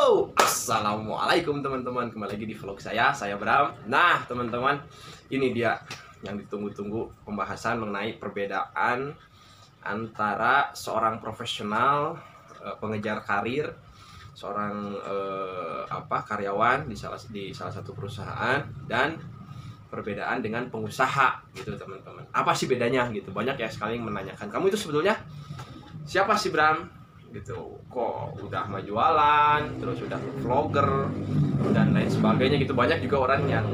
Halo, assalamualaikum teman-teman. Kembali lagi di vlog saya Bram. Nah teman-teman, ini dia yang ditunggu-tunggu, pembahasan mengenai perbedaan antara seorang profesional pengejar karir, seorang karyawan di salah satu perusahaan, dan perbedaan dengan pengusaha gitu teman-teman. Apa sih bedanya gitu? Banyak ya sekali yang menanyakan, kamu itu sebetulnya siapa sih Bram? Gitu, kok udah mah jualan, terus udah vlogger dan lain sebagainya gitu. Banyak juga orang yang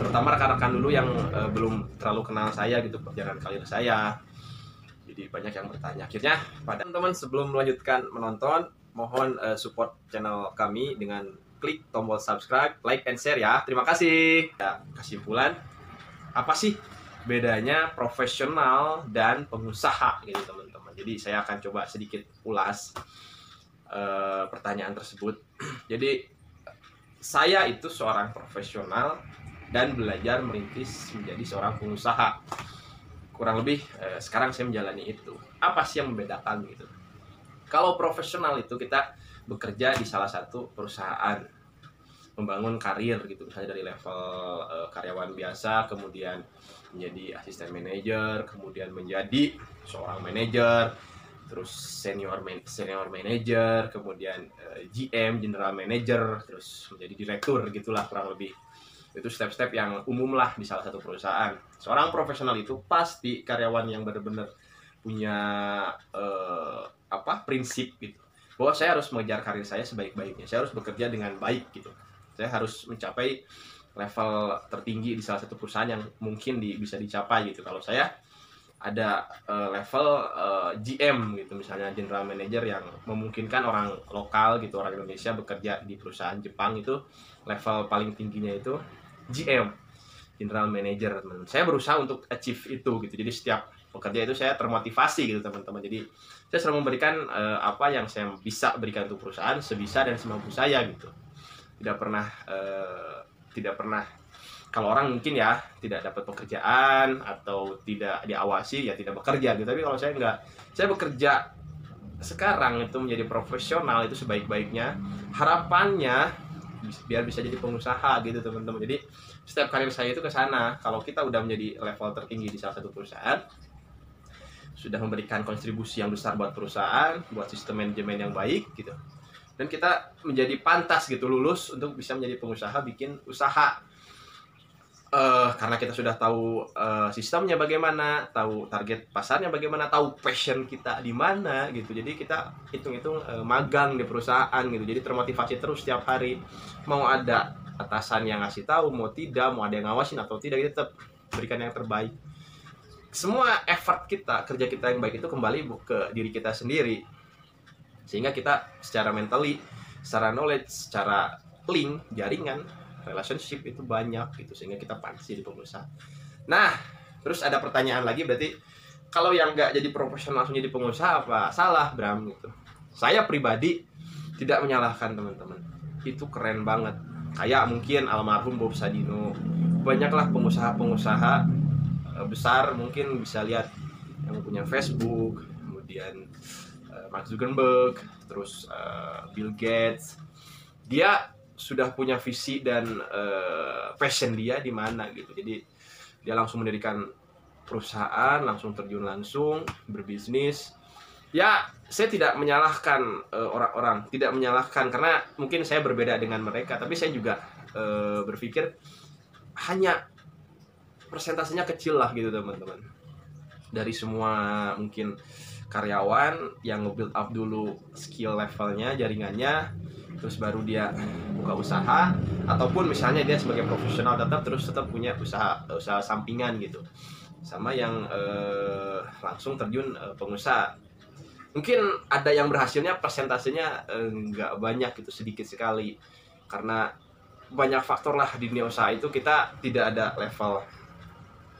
terutama rekan-rekan dulu yang belum terlalu kenal saya gitu, perjalanan karir saya. Jadi banyak yang bertanya. Akhirnya pada teman-teman, sebelum melanjutkan menonton, mohon support channel kami dengan klik tombol subscribe, like, and share ya. Terima kasih. Ya, kesimpulan, apa sih bedanya profesional dan pengusaha gitu teman-teman. Jadi saya akan coba sedikit ulas pertanyaan tersebut. Jadi saya itu seorang profesional dan belajar merintis menjadi seorang pengusaha. Kurang lebih sekarang saya menjalani itu. Apa sih yang membedakan gitu? Kalau profesional itu kita bekerja di salah satu perusahaan, membangun karir gitu, misalnya dari level karyawan biasa, kemudian menjadi asisten manajer, kemudian menjadi seorang manajer, terus senior manager, kemudian GM, general manager, terus menjadi direktur, gitulah kurang lebih. Itu step-step yang umum lah di salah satu perusahaan. Seorang profesional itu pasti karyawan yang benar-benar punya prinsip gitu, bahwa saya harus mengejar karir saya sebaik-baiknya, saya harus bekerja dengan baik gitu, saya harus mencapai level tertinggi di salah satu perusahaan yang mungkin bisa dicapai gitu. Kalau saya ada level GM gitu, misalnya general manager, yang memungkinkan orang lokal gitu, orang Indonesia bekerja di perusahaan Jepang, itu level paling tingginya itu GM, general manager. Saya berusaha untuk achieve itu gitu. Jadi setiap bekerja itu saya termotivasi gitu teman-teman. Jadi saya selalu memberikan apa yang saya bisa berikan untuk perusahaan sebisa dan semampu saya gitu. Tidak pernah kalau orang mungkin ya tidak dapat pekerjaan atau tidak diawasi ya tidak bekerja gitu. Tapi kalau saya enggak, saya bekerja sekarang itu menjadi profesional itu sebaik-baiknya. Harapannya biar bisa jadi pengusaha gitu teman-teman. Jadi setiap karir saya itu ke sana. Kalau kita udah menjadi level tertinggi di salah satu perusahaan, sudah memberikan kontribusi yang besar buat perusahaan, buat sistem manajemen yang baik gitu, dan kita menjadi pantas gitu lulus untuk bisa menjadi pengusaha, bikin usaha. Karena kita sudah tahu sistemnya bagaimana, tahu target pasarnya bagaimana, tahu passion kita di mana gitu. Jadi kita hitung-hitung magang di perusahaan gitu. Jadi termotivasi terus setiap hari. Mau ada atasan yang ngasih tahu, mau tidak, mau ada yang ngawasin atau tidak, kita tetap berikan yang terbaik. Semua effort kita, kerja kita yang baik itu kembali ke diri kita sendiri. Sehingga kita secara mentally, secara knowledge, secara link, jaringan, relationship itu banyak gitu, sehingga kita pantas jadi pengusaha. Nah, terus ada pertanyaan lagi, berarti kalau yang nggak jadi profesional langsung jadi pengusaha apa salah Bram gitu? Saya pribadi tidak menyalahkan teman-teman, itu keren banget. Kayak mungkin almarhum Bob Sadino, banyaklah pengusaha-pengusaha besar, mungkin bisa lihat yang punya Facebook, kemudian Mark Zuckerberg, terus Bill Gates. Dia sudah punya visi dan passion dia di mana gitu. Jadi dia langsung mendirikan perusahaan, langsung terjun langsung berbisnis. Ya, saya tidak menyalahkan orang-orang, tidak menyalahkan karena mungkin saya berbeda dengan mereka, tapi saya juga berpikir hanya persentasenya kecil lah gitu teman-teman. Dari semua mungkin karyawan yang nge-build up dulu skill levelnya, jaringannya, terus baru dia buka usaha, ataupun misalnya dia sebagai profesional tetap punya usaha sampingan gitu, sama yang langsung terjun pengusaha. Mungkin ada yang berhasilnya, persentasenya nggak banyak gitu, sedikit sekali, karena banyak faktor lah di dunia usaha itu. Kita tidak ada level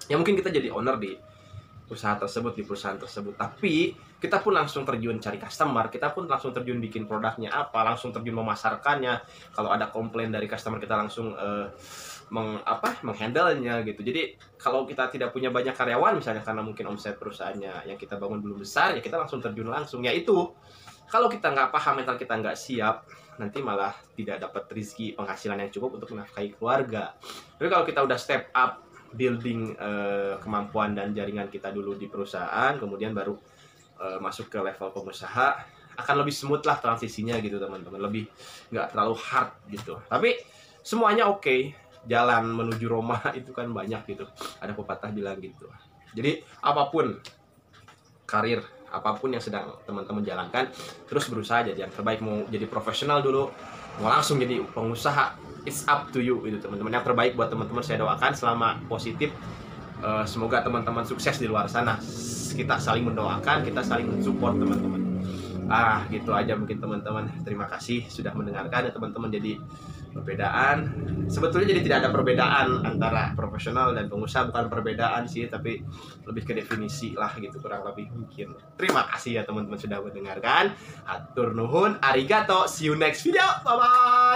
ya, mungkin kita jadi owner di usaha tersebut, di perusahaan tersebut, tapi kita pun langsung terjun cari customer, kita pun langsung terjun bikin produknya apa, langsung terjun memasarkannya. Kalau ada komplain dari customer, kita langsung menghandle-nya gitu. Jadi kalau kita tidak punya banyak karyawan misalnya, karena mungkin omset perusahaannya yang kita bangun belum besar, ya kita langsung terjun langsung. Ya itu Kalau kita nggak paham, mental kita nggak siap, nanti malah tidak dapat rezeki penghasilan yang cukup untuk menafkahi keluarga. Tapi kalau kita udah step up, building kemampuan dan jaringan kita dulu di perusahaan, kemudian baru masuk ke level pengusaha, akan lebih smooth lah transisinya gitu teman-teman, lebih nggak terlalu hard gitu. Tapi semuanya oke. Jalan menuju Roma itu kan banyak gitu, ada pepatah bilang gitu. Jadi apapun karir, apapun yang sedang teman-teman jalankan, terus berusaha jadi yang terbaik. Mau jadi profesional dulu, mau langsung jadi pengusaha, it's up to you gitu teman-teman. Yang terbaik buat teman-teman saya doakan selama positif. Semoga teman-teman sukses di luar sana. Kita saling mendoakan, kita saling mensupport teman-teman. Gitu aja mungkin teman-teman. Terima kasih sudah mendengarkan ya teman-teman. Jadi perbedaan, sebetulnya jadi tidak ada perbedaan antara profesional dan pengusaha. Bukan perbedaan sih, tapi lebih ke definisi lah gitu, kurang lebih mungkin. Terima kasih ya teman-teman sudah mendengarkan. Hatur nuhun, arigato, see you next video, bye bye.